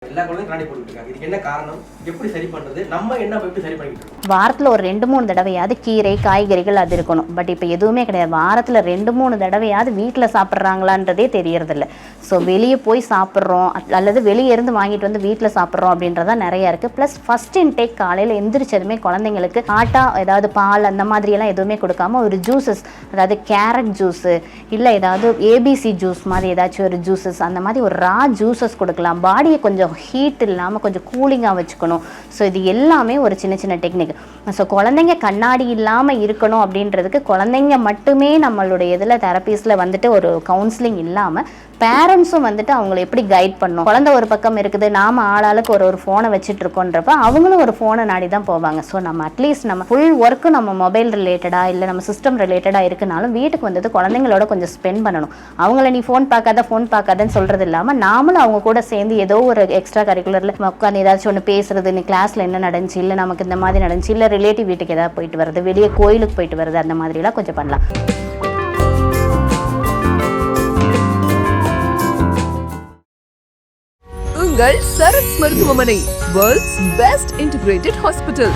எல்லா குழந்தையும் கண்ணாடி போட்டுட்டு இருக்காங்க. இதுக்கு என்ன காரணம்? எப்படி சரி பண்றது? நம்ம என்ன எப்படி சரி பண்ணிட்டு இருக்கோம்? வாரத்தில் ஒரு 2-3 தடவையாவது கீரை காய்கறிகள் அது இருக்கணும். பட் இப்போ எதுவுமே கிடையாது. வாரத்தில் 2-3 தடவையாவது வீட்டில் சாப்பிட்றாங்களான்றதே தெரியறதில்ல. ஸோ வெளியே போய் சாப்பிட்றோம் அல்லது வெளியே இருந்து வாங்கிட்டு வந்து வீட்டில் சாப்பிட்றோம் அப்படின்றதான் நிறையா இருக்குது. ப்ளஸ் ஃபஸ்ட் இன்டேக் காலையில் எந்திரிச்சதுமே குழந்தைங்களுக்கு ஆட்டா ஏதாவது பால் அந்த மாதிரியெல்லாம் எதுவுமே கொடுக்காம ஒரு ஜூஸஸ், அதாவது கேரட் ஜூஸு இல்லை ஏதாவது ஏபிசி ஜூஸ் மாதிரி ஏதாச்சும் ஒரு ஜூஸஸ், அந்த மாதிரி ஒரு ரா ஜூஸஸ் கொடுக்கலாம். பாடியை கொஞ்சம் ஹீட் இல்லாமல் கொஞ்சம் கூலிங்காக வச்சுக்கணும். ஸோ இது எல்லாமே ஒரு சின்ன சின்ன டெக்னிக். ஸோ குழந்தைங்க கண்ணாடி இல்லாமல் இருக்கணும் அப்படின்றதுக்கு குழந்தைங்க மட்டுமே நம்மளுடைய இதில் தெரப்பீஸில் வந்துட்டு ஒரு கவுன்சிலிங் இல்லாமல் பேரண்ட்ஸும் வந்துட்டு அவங்களை எப்படி கைட் பண்ணணும். குழந்தை ஒரு பக்கம் இருக்குது, நாம் ஆளாளுக்கு ஒரு ஃபோனை வச்சுட்டு இருக்கோன்றப்ப அவங்களும் ஒரு ஃபோனை நாடி தான் போவாங்க. ஸோ நம்ம அட்லீஸ்ட் நம்ம ஃபுல் ஒர்க்கு நம்ம மொபைல் ரிலேட்டடாக இல்லை நம்ம சிஸ்டம் ரிலேட்டடாக இருக்குனாலும் வீட்டுக்கு வந்தது குழந்தைங்களோட கொஞ்சம் ஸ்பெண்ட் பண்ணணும். அவங்கள நீ ஃபோன் பார்க்காதன்னு சொல்கிறது இல்லாமல் நாமளும் அவங்க கூட சேர்ந்து ஏதோ ஒரு எக்ஸ்ட்ரா கரிக்குலரில் உட்காந்து ஏதாச்சும் ஒன்று பேசுறது, நீ கிளாஸில் என்ன நடந்துச்சு, இல்லை நமக்கு இந்த மாதிரி நடந்துச்சு, இல்லை ரிலேட்டிவ் வீட்டுக்கு ஏதாவது போயிட்டு வருது, வெளியே கோயிலுக்கு போயிட்டு வருது, அந்த மாதிரிலாம் கொஞ்சம் பண்ணலாம். உங்கள் சரத் மருத்துவமனை, வேர்ல்ட்ஸ் பெஸ்ட் இன்டிகிரேட்டட் ஹாஸ்பிட்டல்.